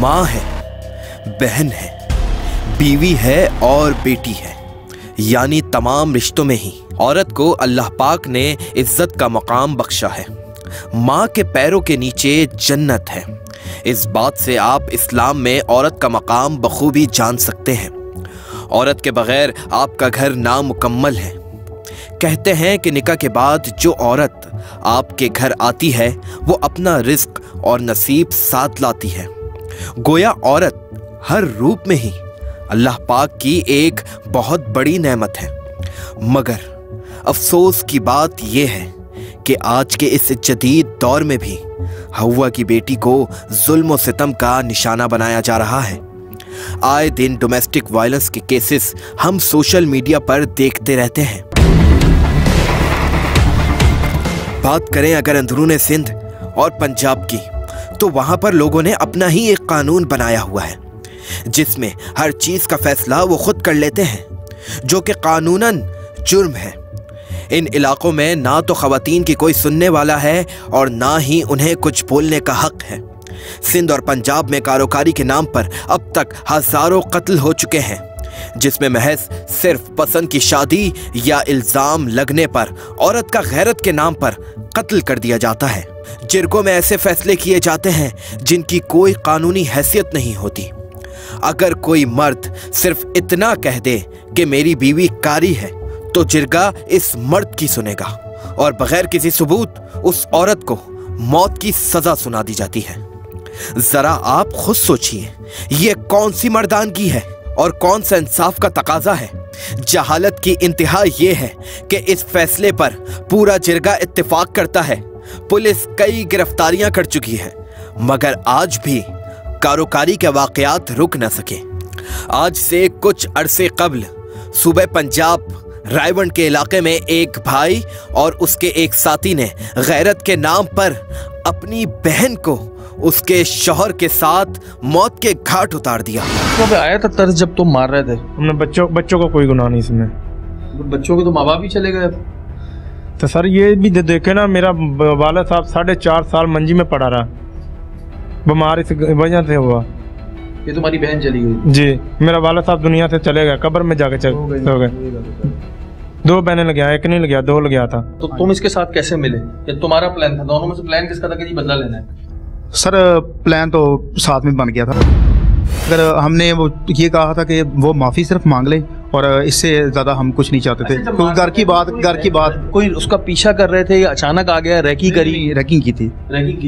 माँ है, बहन है, बीवी है और बेटी है, यानी तमाम रिश्तों में ही औरत को अल्लाह पाक ने इज्जत का मकाम बख्शा है। माँ के पैरों के नीचे जन्नत है। इस बात से आप इस्लाम में औरत का मकाम बखूबी जान सकते हैं। औरत के बगैर आपका घर नामुकम्मल है। कहते हैं कि निकाह के बाद जो औरत आपके घर आती है वो अपना रिज्क और नसीब साथ लाती है। गोया औरत हर रूप में ही अल्लाह पाक की एक बहुत बड़ी नेमत है। मगर अफसोस की बात यह है कि आज के इस जदीद दौर में भी हव्वा की बेटी को जुल्म और सितम का निशाना बनाया जा रहा है। आए दिन डोमेस्टिक वायलेंस के केसेस हम सोशल मीडिया पर देखते रहते हैं। बात करें अगर अंदरूने सिंध और पंजाब की, तो वहां पर लोगों ने अपना ही एक कानून बनाया हुआ है जिसमें हर चीज का फैसला वो खुद कर लेते हैं, जो कि कानूनन जुर्म है। इन इलाकों में ना तो खवातीन की कोई सुनने वाला है और ना ही उन्हें कुछ बोलने का हक है। सिंध और पंजाब में कारोकारी के नाम पर अब तक हजारों कत्ल हो चुके हैं, जिसमें महज सिर्फ पसंद की शादी या इल्जाम लगने पर औरत का गैरत के नाम पर कत्ल कर दिया जाता है। जिरगों में ऐसे फैसले किए जाते हैं जिनकी कोई कानूनी हैसियत नहीं होती। अगर कोई मर्द सिर्फ इतना कह दे कि मेरी बीवी कारी है, तो जिरगा इस मर्द की सुनेगा और बगैर किसी सबूत उस औरत को मौत की सजा सुना दी जाती है। जरा आप खुद सोचिए, ये कौन सी मर्दानगी है और कौन सा इंसाफ का तकाजा है। जहालत की इंतहा ये है कि इस फैसले पर पूरा जिरगा इत्तेफाक करता है। पुलिस कई गिरफ्तारियां कर चुकी है, मगर आज भी कारोकारी के वाकयात रुक न सके। आज से कुछ अरसे कबल सूबे पंजाब रायवंड के इलाके में एक भाई और उसके एक साथी ने गैरत के नाम पर अपनी बहन को उसके शौहर के साथ मौत के घाट उतार दिया। तो आया था तर्ज जब तुम मार रहे थे। हमने बच्चों का कोई गुनाह नहीं इसमें। बच्चों के तो माँ बाप ही चले गए। तो सर ये भी देखे ना, मेरा वाला साहब 4.5 साल मंजी में पड़ा रहा, बीमारी से वजह से हुआ। ये तुम्हारी बहन चली गई? जी, मेरा वाला साहब दुनिया से चले गए, कब्र में जाके हो गए। 2 बहनें लग गया, एक नहीं लग गया, 2 लग गया था। तो तुम इसके साथ कैसे मिले? ये तुम्हारा प्लान था? दोनों में से प्लान किसका था कि बदला लेना है? सर प्लान तो साथ में बन गया था। अगर हमने वो ये कहा था कि वो माफ़ी सिर्फ मांग ले और इससे ज़्यादा हम कुछ नहीं चाहते थे। तो घर की बात कोई उसका पीछा कर रहे थे या अचानक आ गया? रैकिंग की थी।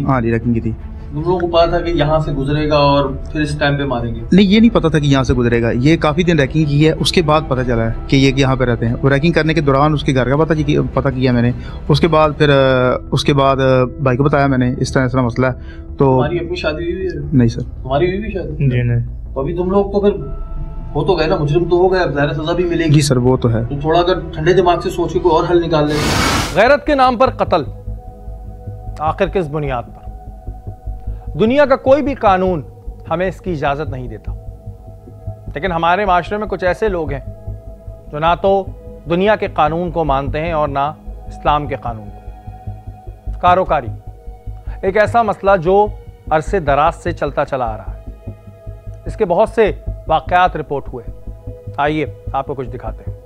हाँ जी, रैकिंग की थी। तुम लोगों को पता था कि यहाँ से गुजरेगा और फिर इस टाइम पे मारेंगे? नहीं, ये नहीं पता था कि यहाँ से गुजरेगा। ये काफ़ी दिन रैकिंग की है, उसके बाद पता चला है कि ये यहाँ पे रहते हैं। वो रैकिंग करने के दौरान उसके घर का पता किया मैंने। उसके बाद भाई को बताया मैंने, इस तरह ऐसा मसला है। तो तुम्हारी अपनी शादी हुई है? नहीं सर। तुम्हारी हुई भी शादी? जी नहीं। अभी तुम लोग तो फिर हो तो गए ना, मुजरिम तो हो गए, अब ज़ाहिर सजा भी मिलेगी। जी सर, वो तो है। तो थोड़ा अगर ठंडे दिमाग से सोच के कोई और हल निकाल ले। गैरत के नाम पर कत्ल, आखिर किस बुनियाद पर? दुनिया का कोई भी कानून हमें इसकी इजाजत नहीं देता, लेकिन हमारे माशरे में कुछ ऐसे लोग हैं जो ना तो दुनिया के कानून को मानते हैं और ना इस्लाम के कानून को। कारोकारी एक ऐसा मसला जो अरसे दराज से चलता चला आ रहा है। इसके बहुत से वाकयात रिपोर्ट हुए। आइए आपको कुछ दिखाते हैं।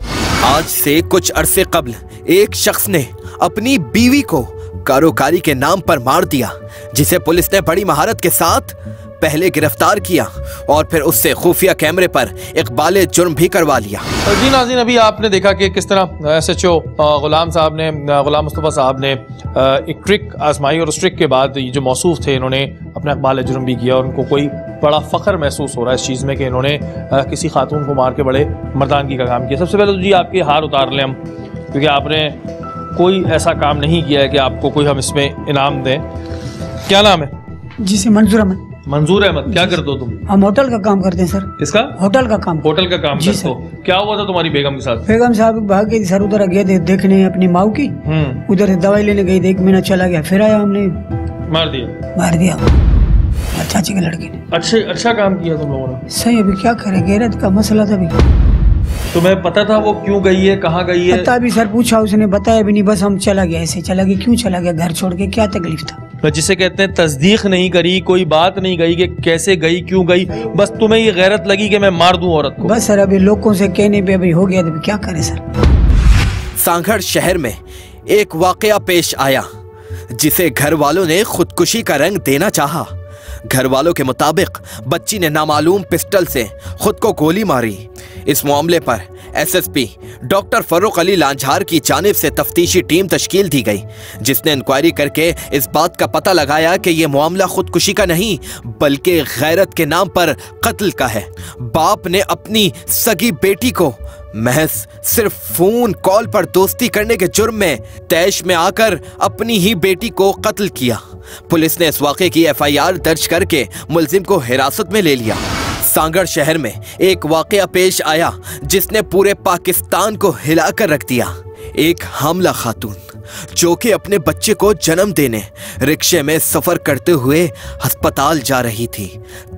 आज से कुछ अरसे कबल एक शख्स ने अपनी बीवी को कारोकारी के नाम पर मार दिया, जिसे पुलिस ने बड़ी महारत के साथ पहले गिरफ्तार किया और फिर उससे खुफिया कैमरे पर इकबाल जुर्म भी करवा लिया। जी नाज़रीन, अभी आपने देखा कि किस तरह SHO गुलाम मुस्तफ़ा साहब ने एक ट्रिक आजमाई और उस ट्रिक के बाद ये जो मौसूफ थे इन्होंने अपना इकबाल जुर्म भी किया और उनको कोई बड़ा फ़ख्र महसूस हो रहा है इस चीज़ में कि इन्होंने किसी खातून को मार के बड़े मर्दानगी का काम किया। सबसे पहले तो जी आपके हार उतार लें हम, क्योंकि आपने कोई ऐसा काम नहीं किया है कि आपको कोई हम इसमें इनाम दें। क्या नाम है? जी से मंजूर अहमद। मंजूर अहमद, क्या करते हो तुम? हम होटल का काम करते हैं सर। किसका? होटल का काम करते हो। क्या हुआ था तुम्हारी बेगम के साथ? बेगम साहब भाग गई सर, उधर गए थे देखने अपनी माँ की, उधर से दवाई लेने गई, 1 महीना चला गया, फिर आया, हमने मार दिया चाची के लड़के ने। अच्छा काम किया तुम लोगों ने। सही, अभी क्या करें, गैरत का मसला था। अभी तुम्हें पता था वो क्यों गई है, कहाँ गई है? पता भी सर, पूछा उसने बताया भी नहीं, बस हम चला गया, ऐसे चला गया। क्यों चला गया घर छोड़ के, क्या तकलीफ था? तो जिसे कहते हैं तस्दीक नहीं करी, कोई बात नहीं गई कि कैसे गई, क्यों गई, बस तुम्हें ये गैरत लगी कि मैं मार दूं औरत को। बस सर, अभी लोगों से कहने पे अभी हो गया, तो क्या करें सर। सांगड़ शहर में एक वाकया पेश आया जिसे घर वालों ने खुदकुशी का रंग देना चाहा। घर वालों के मुताबिक बच्ची ने नामालूम पिस्टल से खुद को गोली मारी। इस मामले पर एसएसपी डॉक्टर फर्रुख अली लांझार की जानिब से तफ्तीशी टीम तश्कील दी गई, जिसने इंक्वायरी करके इस बात का पता लगाया कि यह मामला खुदकुशी का नहीं बल्कि गैरत के नाम पर कत्ल का है। बाप ने अपनी सगी बेटी को महज सिर्फ फोन कॉल पर दोस्ती करने के जुर्म में तैश में आकर अपनी ही बेटी को कत्ल किया। पुलिस ने इस वाक़े की एफआईआर दर्ज करके मुलजिम को हिरासत में ले लिया। सांगड़ शहर में एक वाक़या पेश आया जिसने पूरे पाकिस्तान को हिलाकर रख दिया। एक हामला खातून जो कि अपने बच्चे को जन्म देने रिक्शे में सफर करते हुए अस्पताल जा रही थी,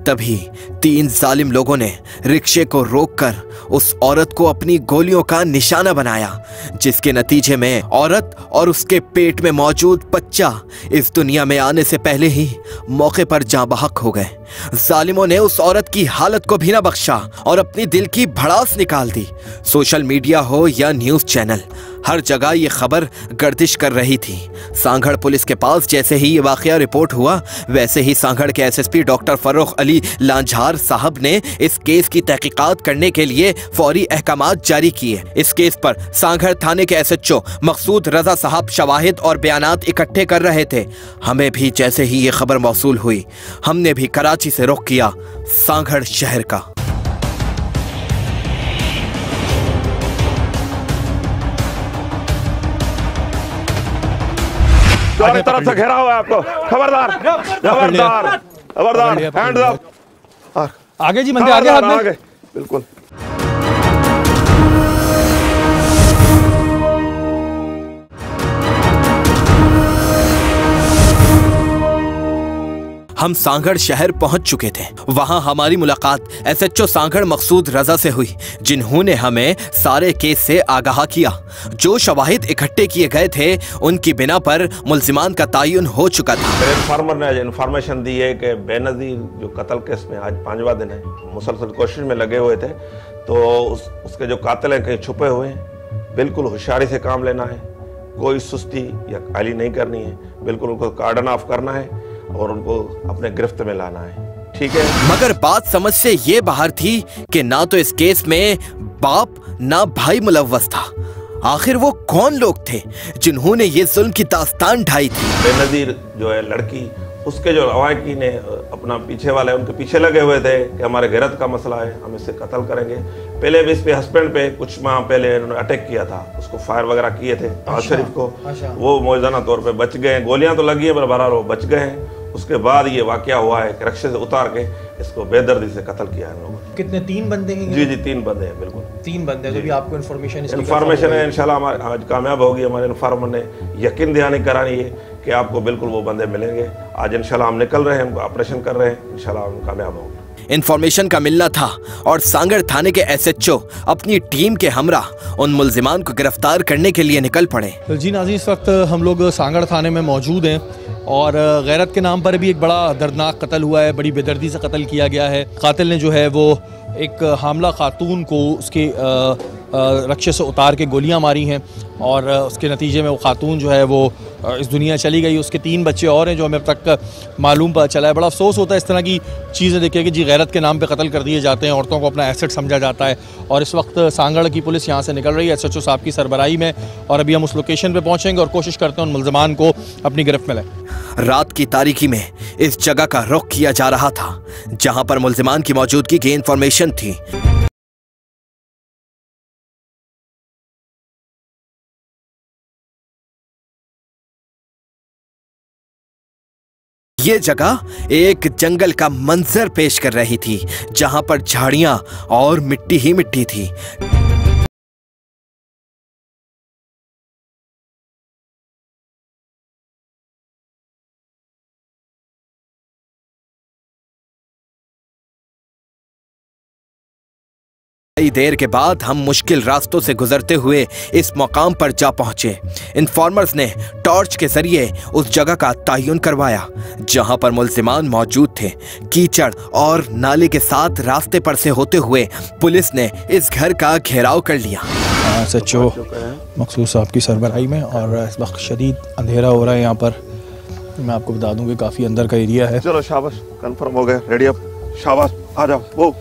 तभी 3 जालिम लोगों ने रिक्शे को रोककर उस औरत को अपनी गोलियों का निशाना बनाया, जिसके नतीजे में औरत और उसके पेट में मौजूद बच्चा इस दुनिया में आने से पहले ही मौके पर जाँ बहक हो गए। जालिमों ने उस औरत की हालत को भी न बख्शा और अपनी दिल की भड़ास निकाल दी। सोशल मीडिया हो या न्यूज़ चैनल, हर जगह ये खबर गर्दिश कर रही थी। सांगड़ पुलिस के पास जैसे ही ये वाकया रिपोर्ट हुआ, वैसे ही सांगड़ के एसएसपी डॉक्टर फर्रुख अली लांझार साहब ने इस केस की तहकीकात करने के लिए फौरी अहकामात जारी किए। इस केस पर सांगड़ थाने के एसएचओ मकसूद रजा साहब शवाहिद और बयानात इकट्ठे कर रहे थे। हमें भी जैसे ही ये खबर मौसूल हुई, हमने भी कराची से रुख किया सांगड़ शहर का। चारों तरफ से घेरा हुआ है आपको। खबरदार खबरदार खबरदार, हैंड्स अप। आगे जी, मंदिर आगे, हाथ में आगे, बिल्कुल। हम सांगड़ शहर पहुंच चुके थे। वहां हमारी मुलाकात एसएचओ सांगड़ मकसूद रजा से हुई, जिन्होंने हमें सारे केस से आगाह किया। जो शवाहिद इकट्ठे किए गए थे उनकी बिना पर मुल्जिमान का तयन हो चुका था। इन्फॉर्मर ने इन्फॉर्मेशन दी है कि बेनज़ीर जो कत्ल केस में आज 5वां दिन है, मुसलसल कोशिश में लगे हुए थे, तो उसके जो कातिल हैं कहीं छुपे हुए हैं। बिल्कुल होशियारी से काम लेना है, कोई सुस्ती या काली नहीं करनी है, बिल्कुल उनको कार्डन ऑफ करना है और उनको अपने गिरफ्त में लाना है, ठीक है। मगर बात समझ से ये बाहर थी कि ना तो इस केस में बाप ना भाई मुलव्वस था। आखिर वो कौन लोग थे जिन्होंने ये जुल्म की दास्तान ढाई थी? बेनज़ीर जो है लड़की, उसके जो अवाकी ने अपना पीछे वाले उनके पीछे लगे हुए थे कि हमारे गैरत का मसला है, हम इससे कत्ल करेंगे। पहले भी इस पे हस्बैंड पे कुछ माह पहले उन्होंने अटैक किया था, उसको फायर वगैरह किए थे नवाज शरीफ को। वो मौजूदा तौर पे बच गए, गोलियां तो लगी हैं पर बहरहाल वो बच गए हैं। उसके बाद ये वाकया हुआ है कि रिक्शे से उतार के इसको बेदर्दी से कत्ल किया है हम लोगों ने। कितने, 3 बंदे हैं? जी जी, 3 बंदे हैं, बिल्कुल 3 बंदे। तो भी आपको इन्फॉर्मेशन है, इंशाल्लाह हमारे आज कामयाब होगी। हमारे इन्फॉर्मर ने यकीन दहानी करानी है कि आपको बिल्कुल वो बंदे मिलेंगे। आज इंशाल्लाह हम निकल रहे हैं, हम ऑपरेशन कर रहे हैं, इंशाल्लाह हम कामयाब होंगे। इन्फॉर्मेशन का मिलना था और सांगड़ थाने के एसएचओ अपनी टीम के हमरा उन मुल्जिमान को गिरफ्तार करने के लिए निकल पड़े। जी नाज़रीन, इस वक्त हम लोग सांगड़ थाने में मौजूद हैं और गैरत के नाम पर भी एक बड़ा दर्दनाक कत्ल हुआ है, बड़ी बेदर्दी से कत्ल किया गया है। कातिल ने जो है वो एक हामला खातून को उसके रक्शे से उतार के गोलियां मारी हैं और उसके नतीजे में वो खातून जो है वो इस दुनिया चली गई। उसके 3 बच्चे और हैं जो हमें अब तक मालूम पता चला है। बड़ा अफसोस होता है इस तरह की चीज़ें देखिए कि जी गैरत के नाम पे कत्ल कर दिए जाते हैं, औरतों को अपना एसेट समझा जाता है। और इस वक्त सांगड़ की पुलिस यहाँ से निकल रही है एसएचओ साहब की सरबराही में, और अभी हम उस लोकेशन पर पहुँचेंगे और कोशिश करते हैं उन मुल्ज़िमान को अपनी गिरफ्त में लें। रात की तारीकी में इस जगह का रुख किया जा रहा था जहां पर मुल्जिमान की मौजूदगी की इंफॉर्मेशन थी। ये जगह एक जंगल का मंजर पेश कर रही थी जहां पर झाड़ियां और मिट्टी ही मिट्टी थी। कई देर के बाद हम मुश्किल रास्तों से गुजरते हुए इस मकाम पर जा पहुंचे। इन्फॉर्मर्स ने टॉर्च के जरिए उस जगह का तयन करवाया जहां पर मुल्जिमान मौजूद थे। कीचड़ और नाले के साथ रास्ते पर से होते हुए पुलिस ने इस घर का घेराव कर लिया। SHO मखसूस साहब की सरबराही में, और इस वक्त शदीद अंधेरा हो रहा है यहाँ पर। मैं आपको बता दूं कि काफ़ी अंदर का एरिया है। चलो शाबाश, कंफर्म हो गए, रेडी अप, शाबाश, आ जाओ। वो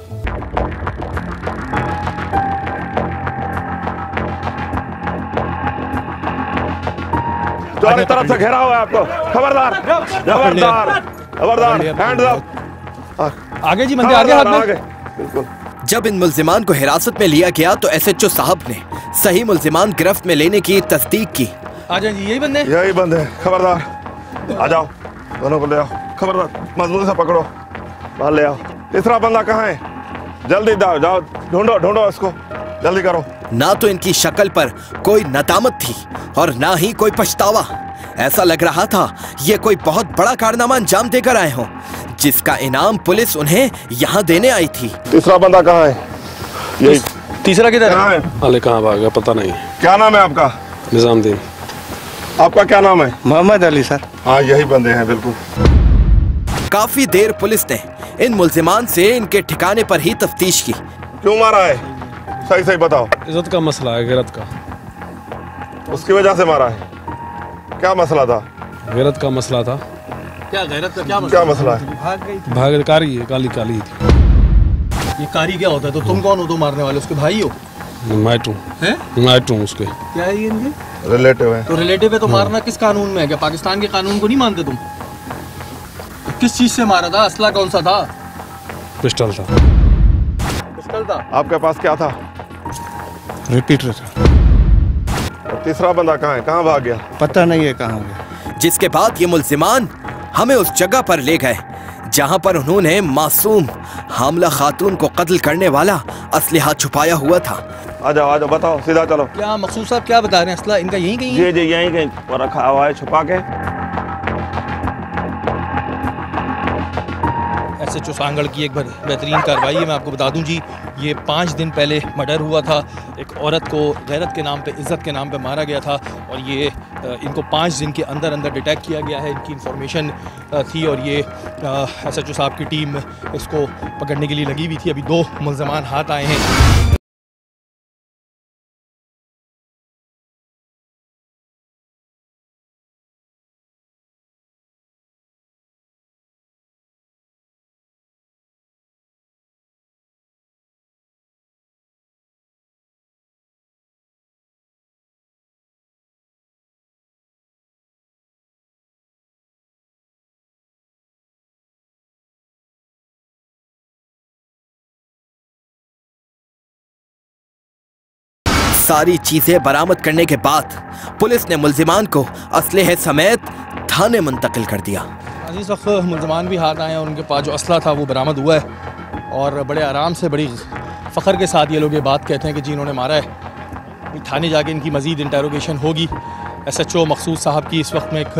चारों तरफ से घेरा हुआ है आपको, खबरदार खबरदार खबरदार, हैंड्स अप। आगे जी, मंदिर आगे, आगे। बिल्कुल। जब इन मुल्जिमान को हिरासत में लिया गया तो SHO साहब ने सही मुल्जिमान गिरफ्त में लेने की तस्दीक की। आ जाओ जी, यही बंदे, यही बंदे, खबरदार आ जाओ, दोनों को ले आओ, खबरदार मजबूत से पकड़ो, बाहर ले आओ। तीसरा बंदा कहाँ है? जल्दी जाओ, ढूंढो ढूंढो इसको, जल्दी करो। ना तो इनकी शक्ल पर कोई नदामत थी और ना ही कोई पछतावा। ऐसा लग रहा था ये कोई बहुत बड़ा कारनामा अंजाम देकर आए हों, जिसका इनाम पुलिस उन्हें यहाँ देने आई थी। तीसरा बंदा कहाँ है? यही। तीसरा किधर है? अले कहाँ भाग गया पता नहीं। क्या नाम है आपका? निजामुद्दीन। आपका क्या नाम है? मोहम्मद अली सर। हाँ, यही बंदे हैं बिल्कुल। काफी देर पुलिस ने इन मुल्जिमान से इनके ठिकाने पर ही तफ्तीश की। क्यों मारा है? सही सही बताओ। इज्जत का मसला है, गैरत का। उसकी वजह से मारा है? क्या मसला था? गैरत का मसला था। क्या गैरत का क्या मसला है? भाग गई थी। भाग कारी है, काली काली थी। ये कारी क्या होता है? तो तुम कौन हो? तो मारने वाले उसके भाई हो? माइट हूँ उसके। क्या है ये इनके? रिलेटिव है। तो रिलेटिव है तो मारना किस कानून में है? क्या पाकिस्तान के कानून को नहीं मानते तुम? तो किस चीज से मारा था? असला कौन सा था? पिस्टल था। पिस्टल था। आपके पास क्या था? रिपीटर था। और तीसरा बंदा कहाँ है? कहाँ भाग गया? पता नहीं है कहाँ गया। जिसके बाद ये मुल्जिमान हमें उस जगह पर ले गए जहां पर उन्होंने मासूम हामला खातून को कत्ल करने वाला असलहा छुपाया हुआ था। आ जाओ, बताओ, सीधा चलो। क्या मखसूस साहब क्या बता रहे हैं? असला इनका यहीं कहीं है? जी यहीं कहीं पर रखा हुआ है छुपा के। SHO सांगड़ की एक बेहतरीन कार्रवाई है। मैं आपको बता दूं जी, ये 5 दिन पहले मर्डर हुआ था। एक औरत को गैरत के नाम पे, इज़्ज़त के नाम पे मारा गया था, और ये इनको 5 दिन के अंदर अंदर डिटेक्ट किया गया है। इनकी इंफॉर्मेशन थी और ये SHO साहब की टीम इसको पकड़ने के लिए लगी हुई थी। अभी 2 मुल्ज़िमान हाथ आए हैं। सारी चीजें बरामद करने के बाद पुलिस ने मुल्जिमान को असलहे समेत थाने मुंतकिल कर दिया। इस वक्त मुल्जिमान भी हाथ आए हैं और उनके पास जो असला था वो बरामद हुआ है, और बड़े आराम से, बड़ी फ़ख्र के साथ ये लोग ये बात कहते हैं कि जी इन्होंने मारा है। थाने जाके इनकी मज़ीद इंटेरोगेशन होगी। SHO मखसूस साहब की इस वक्त में एक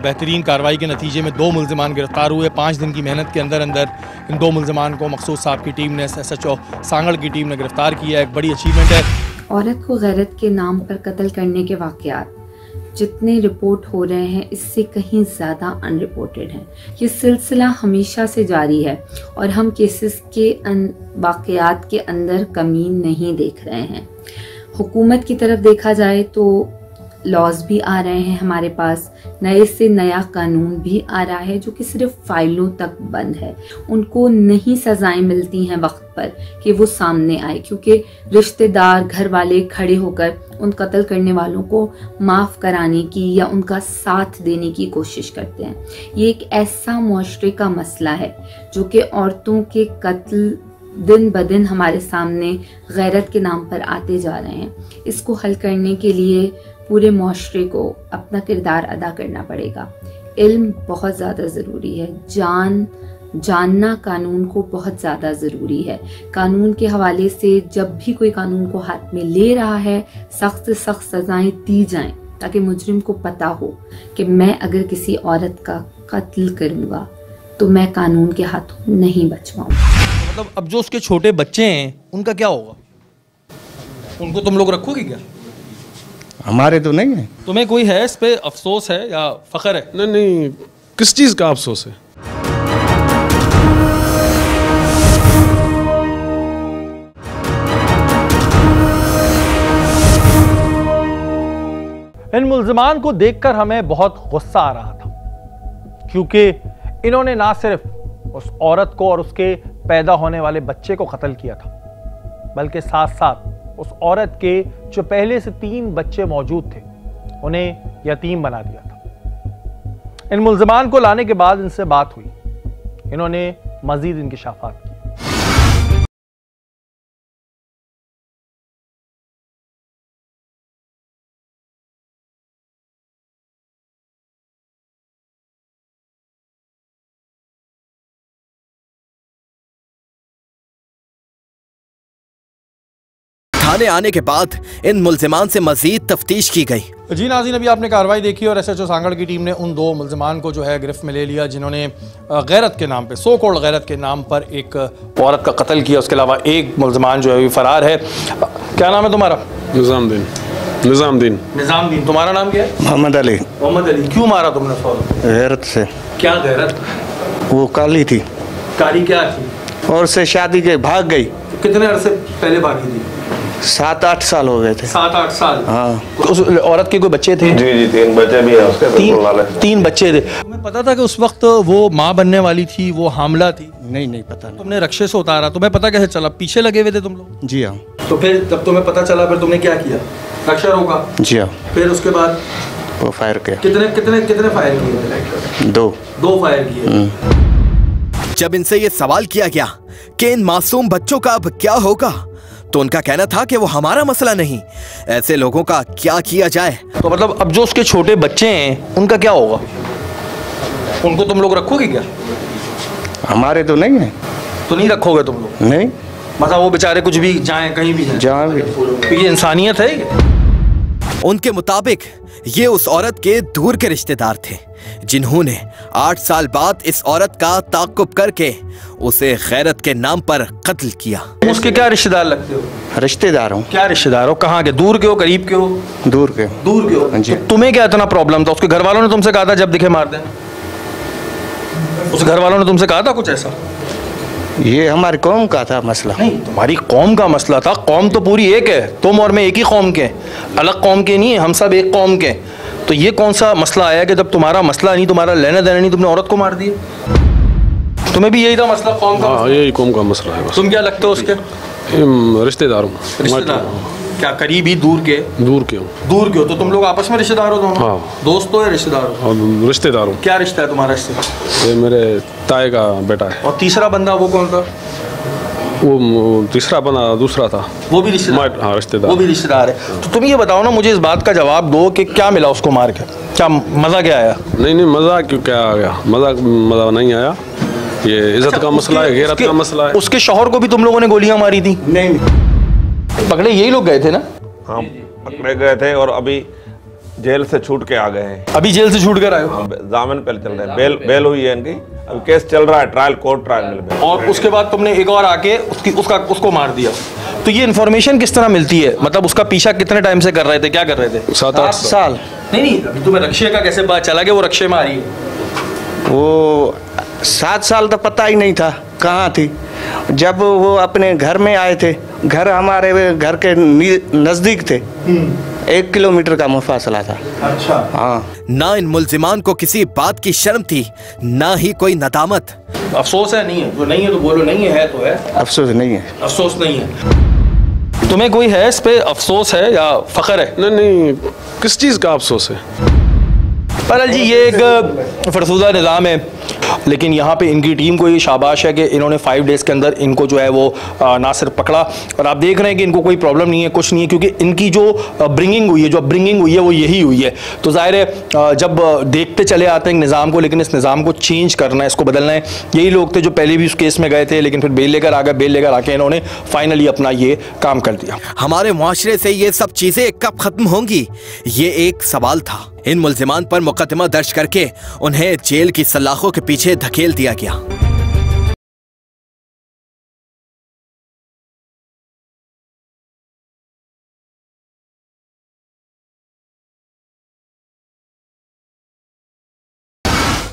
बेहतरीन कार्रवाई के नतीजे में 2 मुल्जिमान गिरफ्तार हुए। 5 दिन की मेहनत के अंदर अंदर इन 2 मुल्जिमान को मखसूस साहब की टीम ने, SHO सांगड़ की टीम ने गिरफ्तार किया है। एक बड़ी अचीवमेंट है। औरत को गैरत के नाम पर कत्ल करने के वाक़यात जितने रिपोर्ट हो रहे हैं इससे कहीं ज़्यादा अनरिपोर्टेड हैं। ये सिलसिला हमेशा से जारी है और हम केसेस के वाक़यात के अंदर कमी नहीं देख रहे हैं। हुकूमत की तरफ देखा जाए तो लॉज भी आ रहे हैं हमारे पास, नए से नया कानून भी आ रहा है जो कि सिर्फ फाइलों तक बंद है। उनको नहीं सजाएं मिलती हैं वक्त पर कि वो सामने आए, क्योंकि रिश्तेदार, घर वाले खड़े होकर उन कत्ल करने वालों को माफ़ कराने की या उनका साथ देने की कोशिश करते हैं। ये एक ऐसा मुआशरे का मसला है जो कि औरतों के कत्ल दिन ब दिन हमारे सामने गैरत के नाम पर आते जा रहे हैं। इसको हल करने के लिए पूरे मुआशरे को अपना किरदार अदा करना पड़ेगा। इल्म बहुत ज़्यादा ज़रूरी है, जानना कानून को बहुत ज़्यादा ज़रूरी है। कानून के हवाले से जब भी कोई कानून को हाथ में ले रहा है, सख्त से सख्त सज़ाएं दी जाएं ताकि मुजरिम को पता हो कि मैं अगर किसी औरत का कत्ल करूँगा तो मैं कानून के हाथों नहीं बच पाऊँगा। मतलब अब जो उसके छोटे बच्चे हैं उनका क्या होगा? उनको तुम लोग रखोगे क्या? हमारे तो नहीं है। तुम्हें कोई है इस पे अफसोस है या फख्र है? नहीं नहीं, किस चीज़ का अफसोस है? इन मुल्ज़िमान को देखकर हमें बहुत गुस्सा आ रहा था, क्योंकि इन्होंने ना सिर्फ उस औरत को और उसके पैदा होने वाले बच्चे को कत्ल किया था, बल्कि साथ साथ उस औरत के जो पहले से 3 बच्चे मौजूद थे उन्हें यतीम बना दिया था। इन मुल्ज़िमान को लाने के बाद इनसे बात हुई, इन्होंने मजीद इंकिशाफात किए। थाने आने के बाद इन मुल्जिमान से मजीद तफ्तीश की गई। जी नाज़रीन, अभी आपने कार्रवाई देखी और SHO सांगड़ की टीम ने उन 2 मुल्जिमान को जो है गिरफ्त में ले लिया, जिन्होंने गैरत के नाम पे, सो कॉल्ड गैरत के नाम पर एक औरत का कत्ल किया। उसके अलावा एक मुल्जिमान जो है फरार है। क्या नाम है तुम्हारा? निज़ामुद्दीन। निज़ामुद्दीन। निज़ामुद्दीन। तुम्हारा नाम क्या है? मोहम्मद अली। मोहम्मद अली। क्यों मारा तुमने उसको? गैरत से। क्या गैरत? वो काली थी। काली क्या थी? और से शादी के भाग गई। कितने अरसे पहले भागी थी? 7-8 साल हो गए थे। 7-8 साल। हाँ। उस औरत के कोई बच्चे थे? जी 3 बच्चे भी हैं उसके। 3 बच्चे थे। तुम्हें पता था कि उस वक्त वो माँ बनने वाली थी, वो हामला थी? नहीं पता नहीं। तुमने रक्षे से उतारा, तुम्हें पता कैसे चला? पीछे लगे हुए थे तुम लोग? जी हाँ। तो फिर जब तुम्हें पता चला फिर तुमने क्या किया? रक्षा रोका? जी हाँ। फिर उसके बाद वो फायर किया। कितने फायर किए? 2 फायर किए। जब इनसे ये सवाल किया गया कि इन मासूम बच्चों का अब क्या होगा, तो उनका कहना था कि वो हमारा मसला नहीं, ऐसे लोगों का क्या किया जाए। तो मतलब अब जो उसके छोटे बच्चे हैं उनका क्या होगा? उनको तुम लोग रखोगे क्या? हमारे तो नहीं है। तो नहीं रखोगे तुम लोग? नहीं। मतलब वो बेचारे कुछ भी जाएं, कहीं भी जाएं। जहाँ भी। तो ये इंसानियत है ये? उनके मुताबिक ये उस औरत के दूर के रिश्तेदार थे, जिन्होंने 8 साल बाद इस औरत का ताक़ुब करके उसे गैरत के नाम पर कत्ल किया। उसके क्या रिश्तेदार लगते हो? रिश्तेदार हूँ। क्या रिश्तेदार हो? कहाँ के? दूर के हो, करीब के हो? दूर के। दूर के हो जी। तो तुम्हें क्या इतना प्रॉब्लम था? उसके घर वालों ने तुमसे कहा था जब दिखे मार देना? उस घर वालों ने तुमसे कहा था कुछ ऐसा? ये हमारी कौम का था मसला। नहीं, तुम्हारी कौम का मसला था। कौम तो पूरी एक है, तुम और मैं एक ही कौम के, अलग कौम के नहीं है, हम सब एक कौम के। तो ये कौन सा मसला आया कि जब तुम्हारा मसला नहीं, तुम्हारा लेना देना नहीं, तुमने औरत को मार दिया? तुम्हें भी यही था मसला, कौम का? हाँ, यही कौम का मसला है बस। तुम क्या लगते हो उसके? रिश्तेदार हूँ। रिश्तेदार? क्या करीबी? दूर के? दूर के हूँ। दूर के हो तो तुम लोग आपस में रिश्तेदार हो दोनों? हाँ। दोस्त हो या रिश्तेदार हो? और रिश्तेदार हूँ। क्या रिश्ता है तुम्हारा इससे? ये मेरे ताए का बेटा है। और तीसरा बंदा वो कौन था? वो तीसरा बंदा दूसरा था। वो भी रिश्तेदार? हाँ, रिश्तेदार। वो भी रिश्तेदार है। तो तुम ये बताओ ना मुझे, इस बात का जवाब दो कि क्या मिला उसको मार के? क्या मजा क्या आया? नहीं मजा क्यों क्या आ गया? मजा नहीं आया। ये इज्जत का मसला है, गैरत का मसला है। उसके शौहर को भी तुम लोगों ने गोलियां मारी थी? नहीं। पकड़े यही लोग गए थे ना? हाँ, पकड़े गए थे और अभी जेल से छूट के आ गए हैं। अभी जेल से छूट कर आए हो? जामिन पे चल रहे हैं, बेल हुई है इनकी, अभी केस चल रहा है, ट्रायल, कोर्ट ट्रायल में। और उसके बाद तुमने एक और आके उसको मार दिया। तो ये इन्फॉर्मेशन किस तरह मिलती है? मतलब उसका पीछा कितने टाइम से कर रहे थे? क्या कर रहे थे? 7-8 साल। नहीं, अभी तुम्हें रक्षे का कैसे पता चला कि वो रक्षे में आ रही है? वो 7 साल तो पता ही नहीं था कहाँ थी। जब वो अपने घर में आए थे, घर हमारे घर के नज़दीक थे, 1 किलोमीटर का मुफासला था। अच्छा। हाँ। ना इन मुल्जिमान को किसी बात की शर्म थी, ना ही कोई नदामत। अफसोस है? नहीं है? जो नहीं है तो बोलो, नहीं है तो है। अफसोस नहीं है। अफसोस नहीं है। तुम्हें कोई है इस पे अफसोस है या फख्र है? नहीं, किस चीज़ का अफसोस है? बहरहाल जी, ये एक फरसूदा निज़ाम है, लेकिन यहाँ पे इनकी टीम को ये शाबाश है कि इन्होंने 5 डेज़ के अंदर इनको जो है वो ना सिर्फ पकड़ा, और आप देख रहे हैं कि इनको कोई प्रॉब्लम नहीं है, कुछ नहीं है, क्योंकि इनकी जो ब्रिंगिंग हुई है वो यही हुई है। तो ज़ाहिर है जब देखते चले आते हैं निज़ाम को, लेकिन इस निज़ाम को चेंज करना है, इसको बदलना है। यही लोग थे जो पहले भी उस केस में गए थे, लेकिन फिर बेल लेकर आ गए, बेल लेकर आके इन्होंने फाइनली अपना ये काम कर दिया। हमारे मुआशरे से ये सब चीजें कब खत्म होंगी, ये एक सवाल था। इन मुल्जिमान पर मुकदमा दर्ज करके उन्हें जेल की सलाखों के पीछे धकेल दिया गया।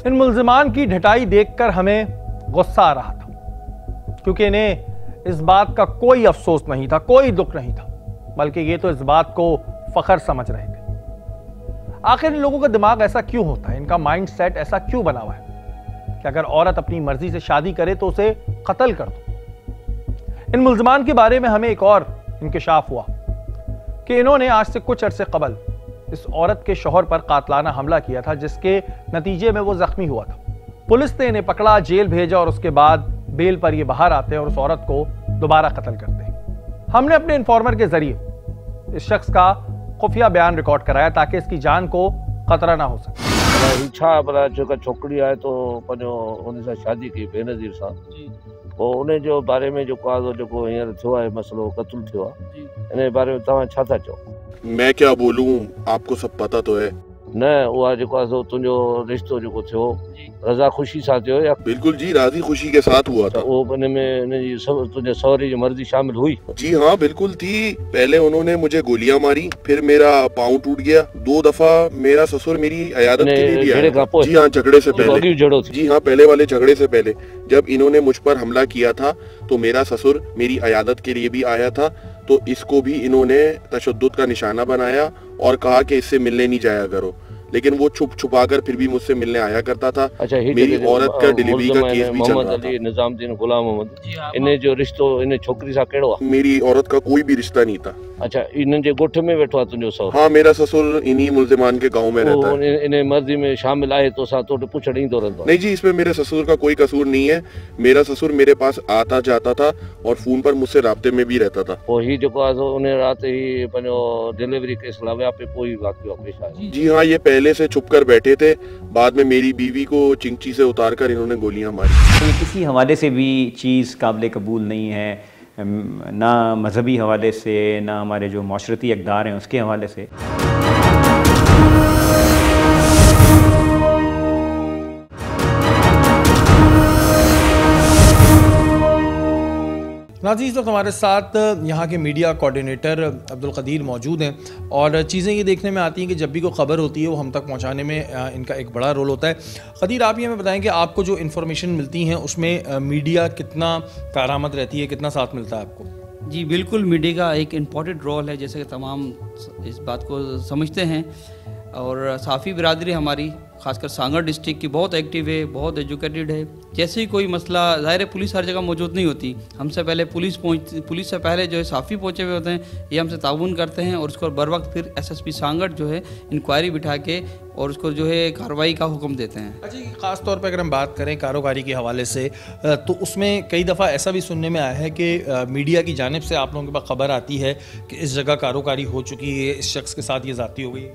इन मुल्जिमान की ढटाई देखकर हमें गुस्सा आ रहा था, क्योंकि इन्हें इस बात का कोई अफसोस नहीं था, कोई दुख नहीं था, बल्कि ये तो इस बात को फख्र समझ रहे थे। आखिर इन लोगों का दिमाग ऐसा क्यों होता है, इनका माइंड सेट ऐसा क्यों बना हुआ है कि अगर औरत अपनी मर्जी से शादी करे तो उसे कत्ल कर दो। इन मुल्जिमान के बारे में हमें एक और इंकिशाफ हुआ कि इन्होंने आज से कुछ अरसे कबल इस औरत के शौहर पर कातलाना हमला किया था, जिसके नतीजे में वो जख्मी हुआ था। पुलिस ने इन्हें पकड़ा, जेल भेजा और उसके बाद बेल पर ये बाहर आते हैं और उस औरत को दोबारा कत्ल करते हैं। हमने अपने इन्फॉर्मर के जरिए इस शख्स का खुफिया बयान रिकॉर्ड कराया ताकि इसकी जान को खतरा ना हो सके। इच्छा भला जेका छोकिरी आहे तो पंहिंजो उन सां शादी कई बेनज़ीर सां, पोइ उन जो बारे में जेको आहे जेको हींअर थियो आहे मसलो क़त्ल थियो आहे, इन बारे में तव्हां छा था चओ? मैं क्या बोलूं, आपको सब पता तो है। न उहा जेको आहे तुंहिंजो रिश्तो जेको थियो रज़ा ख़ुशी सां थियो या? बिल्कुल जी, राज़ी खुशी के साथ हुआ था। वो इन में इनजी तुंहिंजे सहुरे जी मर्ज़ी शामिल हुई? जी हाँ, बिल्कुल थी। पहले उन्होंने मुझे गोलियां मारी, फिर मेरा पाँव टूट गया। 2 दफा मेरा ससुर मेरी अयादत के लिए भी आया। जी हाँ, झगड़े से पहले। जी हाँ, पहले वाले झगड़े से पहले जब इन्होंने मुझ पर हमला किया था तो मेरा ससुर मेरी अयादत के लिए भी आया था, तो इसको भी इन्होंने तशद्दुद का निशाना बनाया और कहा कि इससे मिलने नहीं जाया करो, लेकिन वो छुप छुपा कर फिर भी मुझसे मिलने आया करता था। अच्छा, मेरी औरत का डिलीवरी का केस भी चल रहा था। निजामुद्दीन गुलाम मोहम्मद, इन जो रिश्तो इन छोकरी सां कहिड़ो आहे? मेरी औरत का कोई भी रिश्ता नहीं था। अच्छा, इन जे ॻोठ में वेठो आहे तुंहिंजो सहुरो? हाँ, मेरा ससुर इन्हीं मुल्जिमान के गांव में रहता है। इन मर्जी में शामिल आहे तो सा तो पुछड़ ईंदो रहंदो? नहीं जी, इसमें मेरे ससुर का कोई कसूर नहीं है। मेरा ससुर मेरे पास आता जाता था और फोन पर मुझसे राब्ते में भी रहता था। पोइ ही जेको आहे उन रात ही पंहिंजो डिलीवरी केस लाव्या पे पोइ वाक़ियो पेश आयो? जी हाँ, ये पहले से छुप कर बैठे थे, बाद में मेरी बीवी को चिंची से उतारकर इन्होंने गोलियां मारी। ये किसी हवाले से भी चीज़ काबिल कबूल नहीं है, ना मजहबी हवाले से, ना हमारे जो माशरती इक़दार हैं उसके हवाले से। नाज़रीन, तो हमारे साथ यहाँ के मीडिया कोऑर्डिनेटर अब्दुल कदीर मौजूद हैं और चीज़ें ये देखने में आती हैं कि जब भी कोई ख़बर होती है वो हम तक पहुँचाने में इनका एक बड़ा रोल होता है। कदीर, आप ये हमें बताएं कि आपको जो इन्फॉर्मेशन मिलती हैं उसमें मीडिया कितना कारआमद रहती है, कितना साथ मिलता है आपको? जी बिल्कुल, मीडिया का एक इम्पॉर्टेंट रोल है, जैसे कि तमाम इस बात को समझते हैं। और साफ़ी बिरादरी हमारी खासकर सांगड़ डिस्ट्रिक्ट की बहुत एक्टिव है, बहुत एजुकेटेड है। जैसे ही कोई मसला, ज़ाहिर है पुलिस हर जगह मौजूद नहीं होती, हमसे पहले पुलिस से पहले जो है साफ़ी पहुँचे हुए होते हैं, ये हमसे ताउन करते हैं और उसको बर वक्त फिर SSP सांगड़ जो है इंक्वायरी बिठा के और उसको जो है कार्रवाई का हुक्म देते हैं। अच्छा, ख़ास तौर पर अगर हम बात करें कारोबारी के हवाले से, तो उसमें कई दफ़ा ऐसा भी सुनने में आया है कि मीडिया की जानिब से आप लोगों के पास खबर आती है कि इस जगह कारोबारी हो चुकी है, इस शख्स के साथ ये ज़्यादती हो गई।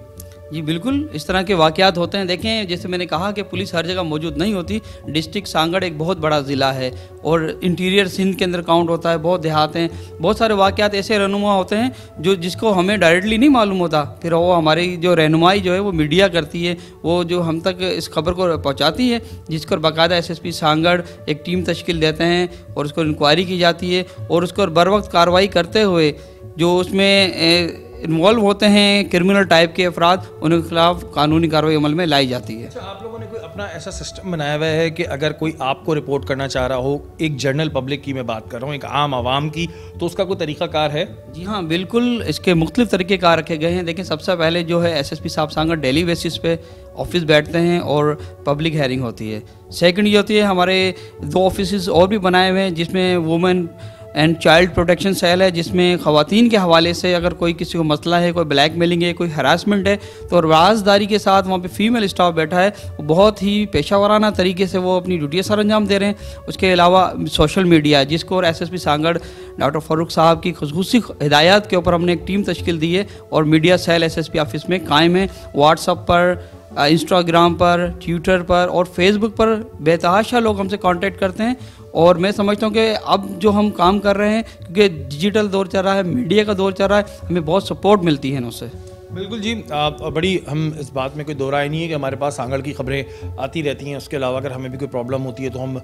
जी बिल्कुल, इस तरह के वाक़यात होते हैं। देखें, जैसे मैंने कहा कि पुलिस हर जगह मौजूद नहीं होती। डिस्ट्रिक्ट सांगड़ एक बहुत बड़ा ज़िला है और इंटीरियर सिंध के अंदर काउंट होता है, बहुत देहात हैं, बहुत सारे वाक़यात ऐसे रहनुमा होते हैं जिसको हमें डायरेक्टली नहीं मालूम होता, फिर वो हमारी जो रहनुमाई जो है वो मीडिया करती है, वो जो हम तक इस खबर को पहुँचाती है, जिसको बाकायदा SSP सांगड़ एक टीम तश्कील देते हैं और उसको इंक्वायरी की जाती है और उसको बर वक्त कार्रवाई करते हुए जो उसमें इन्वॉल्व होते हैं क्रिमिनल टाइप के अफराद, उनके खिलाफ कानूनी कार्रवाई अमल में लाई जाती है। अच्छा, आप लोगों ने कोई अपना ऐसा सिस्टम बनाया हुआ है कि अगर कोई आपको रिपोर्ट करना चाह रहा हो, एक जनरल पब्लिक की मैं बात कर रहा हूँ, एक आम आवाम की, तो उसका कोई तरीक़ाकार है? जी हाँ बिल्कुल, इसके मुख्तलिफ तरीके कार रखे गए हैं। देखिए, सबसे पहले जो है SSP साहब सांगड़ डेली बेसिस पे ऑफिस बैठते हैं और पब्लिक हेयरिंग होती है। सेकंड ये होती है, हमारे 2 ऑफिस और भी बनाए हुए हैं जिसमें women and child protection cell है, जिसमें ख़वातीन के हवाले से अगर कोई किसी को मसला है, कोई ब्लैकमेलिंग है, कोई हरासमेंट है, तो राजदारी के साथ वहाँ पे फीमेल स्टाफ बैठा है, वो बहुत ही पेशा वराना तरीके से वो अपनी ड्यूटी सर अंजाम दे रहे हैं। उसके अलावा सोशल मीडिया, जिसको और SSP सांगड़ डॉक्टर फ़ारूक साहब की खुसूसी हिदायत के ऊपर हमने एक टीम तश्कील दी है और मीडिया सेल SSP ऑफिस में कायम है। व्हाट्सअप पर, इंस्टाग्राम पर, ट्विटर पर और फेसबुक पर बेतहाशा लोग हमसे कांटेक्ट करते हैं और मैं समझता हूँ कि अब जो हम काम कर रहे हैं, क्योंकि डिजिटल दौर चल रहा है, मीडिया का दौर चल रहा है, हमें बहुत सपोर्ट मिलती है उनसे। बिल्कुल जी, बड़ी हम इस बात में कोई दो राय नहीं है कि हमारे पास सांगड़ की खबरें आती रहती हैं। उसके अलावा अगर हमें भी कोई प्रॉब्लम होती है तो हम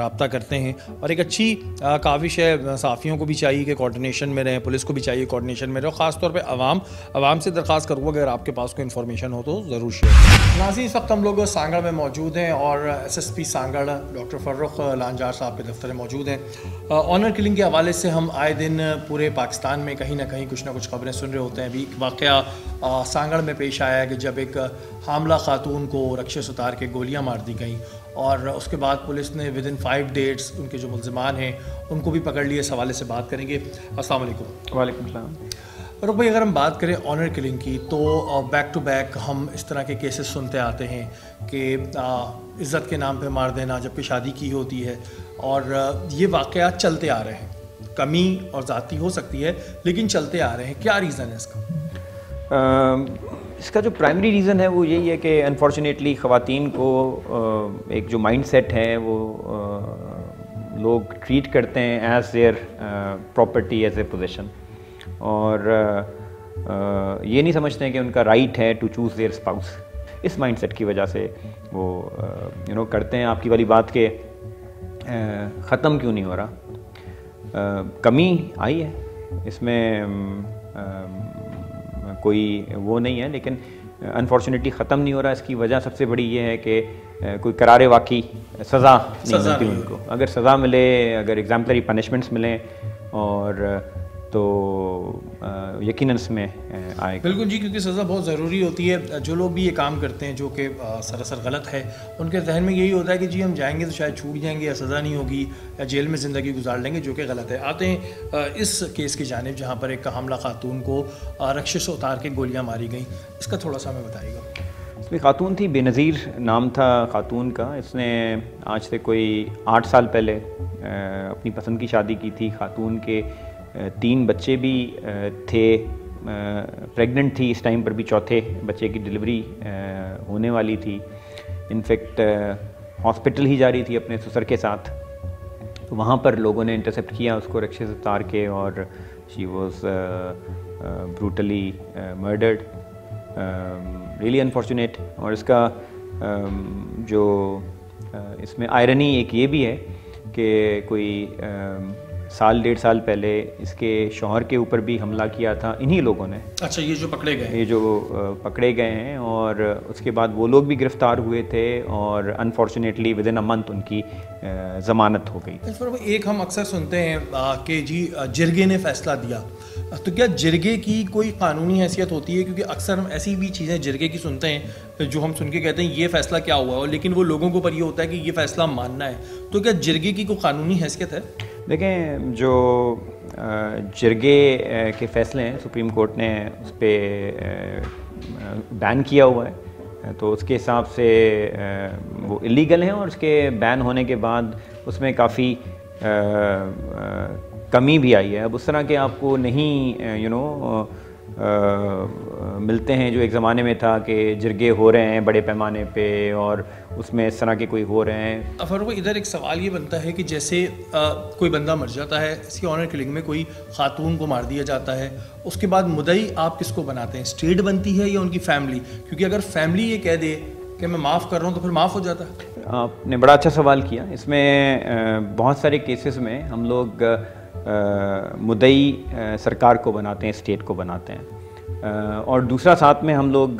रब्ता करते हैं, और एक अच्छी काविश है, सहाफ़ियों को भी चाहिए कि कोऑर्डिनेशन में रहें, पुलिस को भी चाहिए कोऑर्डिनेशन में रहे, और ख़ास तौर पे आवाम से दरख्वास्त करूँगा अगर आपके पास कोई इन्फॉर्मेशन हो तो ज़रूर शेयर। नाज़रीन, इस वक्त हम लोग सांगड़ में मौजूद हैं और SSP सांगड़ डॉक्टर फ़र्रुख लांजार साहब के दफ्तर में मौजूद हैं। ऑनर किलिंग के हवाले से हम आए दिन पूरे पाकिस्तान में कहीं ना कहीं कुछ ना कुछ खबरें सुन रहे होते हैं। अभी एक वाक़या सांगड़ में पेश आया है कि जब एक हामला खातून को रक्षस उतार के गोलियां मार दी गई, और उसके बाद पुलिस ने विदिन 5 डेज़ उनके जो मुल्ज़िमान हैं उनको भी पकड़ लिए। इस हवाले से बात करेंगे। अस्सलाम वालेकुम। वालेकुम सलाम। रुख भाई, अगर हम बात करें ऑनर किलिंग की तो बैक टू बैक हम इस तरह के केसेस सुनते आते हैं कि इज़्ज़त के नाम पे मार देना जबकि शादी की होती है, और ये वाक़या चलते आ रहे हैं। कमी और ज़ाती हो सकती है लेकिन चलते आ रहे हैं। क्या रीज़न है इसका? इसका जो प्राइमरी रीज़न है वो यही है कि अनफॉर्चुनेटली ख़वातीन को एक जो माइंड सेट है वो लोग ट्रीट करते हैं as their property, as a position, और ये नहीं समझते हैं कि उनका राइट है टू चूज़ देयर स्पाउस। इस माइंड सेट की वजह से वो करते हैं। आपकी वाली बात के ख़त्म क्यों नहीं हो रहा? कमी आई है इसमें, कोई वो नहीं है, लेकिन अनफॉर्चुनेटली ख़त्म नहीं हो रहा। इसकी वजह सबसे बड़ी ये है कि कोई करारे वाक़ई सज़ा नहीं मिलती उनको। अगर सज़ा मिले, अगर एग्जाम्पलरी पनिशमेंट्स मिलें, और तो यकीनन इसमें आएगा। बिल्कुल जी, क्योंकि सज़ा बहुत ज़रूरी होती है। जो लोग भी ये काम करते हैं जो कि सरासर गलत है, उनके जहन में यही होता है कि जी हम जाएंगे तो शायद छूट जाएंगे, या सज़ा नहीं होगी, या जेल में ज़िंदगी गुजार लेंगे, जो कि गलत है। आते हैं इस केस की जानिब जहाँ पर एक हामला खातून को रक्षस उतार के गोलियाँ मारी गई। इसका थोड़ा सा हमें बताइएगा। इसमें खातून थी, बेनज़ीर नाम था खातून का। इसने आज से कोई 8 साल पहले अपनी पसंद की शादी की थी। खातून के 3 बच्चे भी थे, प्रेग्नेंट थी इस टाइम पर भी, चौथे बच्चे की डिलीवरी होने वाली थी। इनफैक्ट हॉस्पिटल ही जा रही थी अपने ससुर के साथ, तो वहाँ पर लोगों ने इंटरसेप्ट किया उसको रक्षस उतार के, और she was brutally murdered. Really unfortunate. और इसका जो इसमें आयरनी एक ये भी है कि कोई 1.5 साल पहले इसके शौहर के ऊपर भी हमला किया था इन्हीं लोगों ने। अच्छा, ये जो पकड़े गए, ये जो पकड़े गए हैं, और उसके बाद वो लोग भी गिरफ्तार हुए थे, और unfortunately with in a month उनकी ज़मानत हो गई। एक हम अक्सर सुनते हैं कि जी जिरगे ने फ़ैसला दिया, तो क्या जिरगे की कोई कानूनी हैसियत होती है? क्योंकि अक्सर हम ऐसी भी चीज़ें जिरगे की सुनते हैं जो हम सुन के कहते हैं ये फ़ैसला क्या हुआ, और लेकिन वो लोगों को पर ये होता है कि ये फ़ैसला मानना है। तो क्या जिरगे की कोई कानूनी हैसियत है? देखें, जो जिरगे के फ़ैसले हैं सुप्रीम कोर्ट ने उस पर बैन किया हुआ है, तो उसके हिसाब से वो इलीगल हैं, और उसके बैन होने के बाद उसमें काफ़ी कमी भी आई है। अब उस तरह के आपको नहीं मिलते हैं जो एक ज़माने में था कि जिरगे हो रहे हैं बड़े पैमाने पे, और उसमें इस तरह के कोई हो रहे हैं। फ़ारूक, इधर एक सवाल ये बनता है कि जैसे कोई बंदा मर जाता है, इसकी ऑनर किलिंग में कोई खातून को मार दिया जाता है, उसके बाद मुद्दई आप किसको बनाते हैं? स्टेट बनती है या उनकी फैमिली? क्योंकि अगर फैमिली ये कह दे कि मैं माफ़ कर रहा हूँ तो फिर माफ़ हो जाता है। आपने बड़ा अच्छा सवाल किया। इसमें बहुत सारे केसेस में हम लोग मुद्दई सरकार को बनाते हैं, स्टेट को बनाते हैं, और दूसरा साथ में हम लोग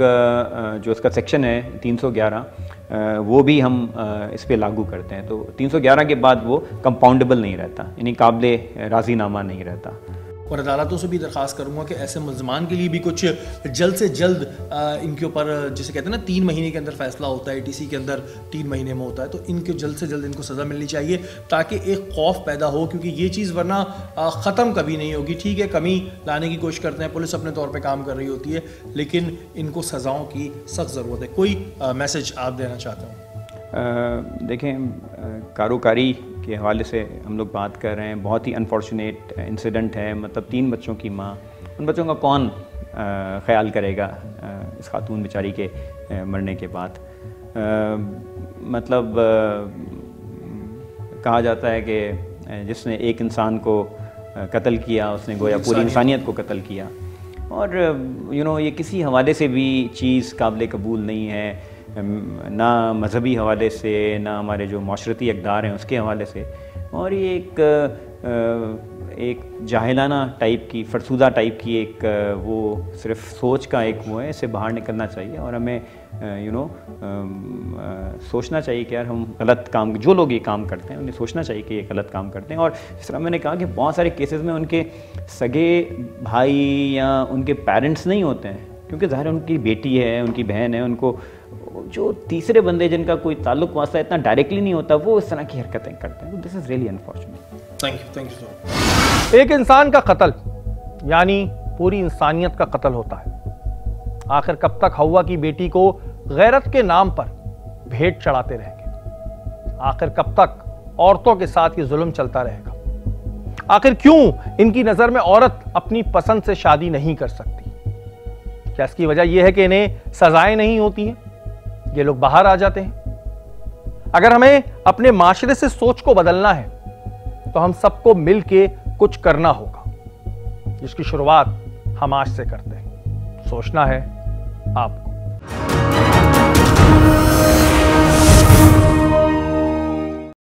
जो इसका सेक्शन है 311 वो भी हम इस पे लागू करते हैं। तो 311 के बाद वो कंपाउंडेबल नहीं रहता, यानी काबिले राज़ीनामा नहीं रहता। और अदालतों से भी दरख्वास्त करूँगा कि ऐसे मुल्ज़मान के लिए भी कुछ जल्द से जल्द इनके ऊपर, जिसे कहते हैं ना 3 महीने के अंदर फ़ैसला होता है, ATC के अंदर 3 महीने में होता है, तो इनके जल्द से जल्द इनको सज़ा मिलनी चाहिए ताकि एक खौफ पैदा हो, क्योंकि ये चीज़ वरना ख़त्म कभी नहीं होगी। ठीक है, कमी लाने की कोशिश करते हैं, पुलिस अपने तौर पर काम कर रही होती है, लेकिन इनको सज़ाओं की सख्त ज़रूरत है। कोई मैसेज आप देना चाहते हो? देखें, कारोकारी के हवाले से हम लोग बात कर रहे हैं, बहुत ही अनफॉर्चुनेट इंसिडेंट है। मतलब 3 बच्चों की माँ, उन बच्चों का कौन ख्याल करेगा इस खातून बेचारी के मरने के बाद? मतलब कहा जाता है कि जिसने एक इंसान को कत्ल किया उसने गोया पूरी इंसानियत को कत्ल किया। और ये किसी हवाले से भी चीज़ काबिल कबूल नहीं है, ना मजहबी हवाले से, ना हमारे जो माशरती अक़दार हैं उसके हवाले से। और ये एक जाहिलाना टाइप की, फरसूदा टाइप की एक वो सिर्फ सोच का एक वो है, इससे बाहर निकलना चाहिए। और हमें सोचना चाहिए कि यार हम गलत काम, जो लोग ये काम करते हैं उन्हें सोचना चाहिए कि ये गलत काम करते हैं। और जिस तरह मैंने कहा कि बहुत सारे केसेस में उनके सगे भाई या उनके पेरेंट्स नहीं होते हैं, क्योंकि ज़ाहिर उनकी बेटी है, उनकी बहन है, उनको जो तीसरे बंदे जिनका कोई ताल्लुक वास्ता इतना डायरेक्टली नहीं होता वो इस तरह की हरकतें करते हैं। तो this is really unfortunate. Thank you so. एक इंसान का कत्ल यानी पूरी इंसानियत का कत्ल होता है। आखिर कब तक हव्वा की बेटी को गैरत के नाम पर भेंट चढ़ाते रहेंगे? आखिर कब तक औरतों के साथ ये जुल्म चलता रहेगा? आखिर क्यों इनकी नजर में औरत अपनी पसंद से शादी नहीं कर सकती? क्या इसकी वजह यह है कि इन्हें सजाएं नहीं होती हैं, ये लोग बाहर आ जाते हैं? अगर हमें अपने माशरे से सोच को बदलना है तो हम सबको मिलके कुछ करना होगा, जिसकी शुरुआत हम आज से करते हैं। सोचना है आपको।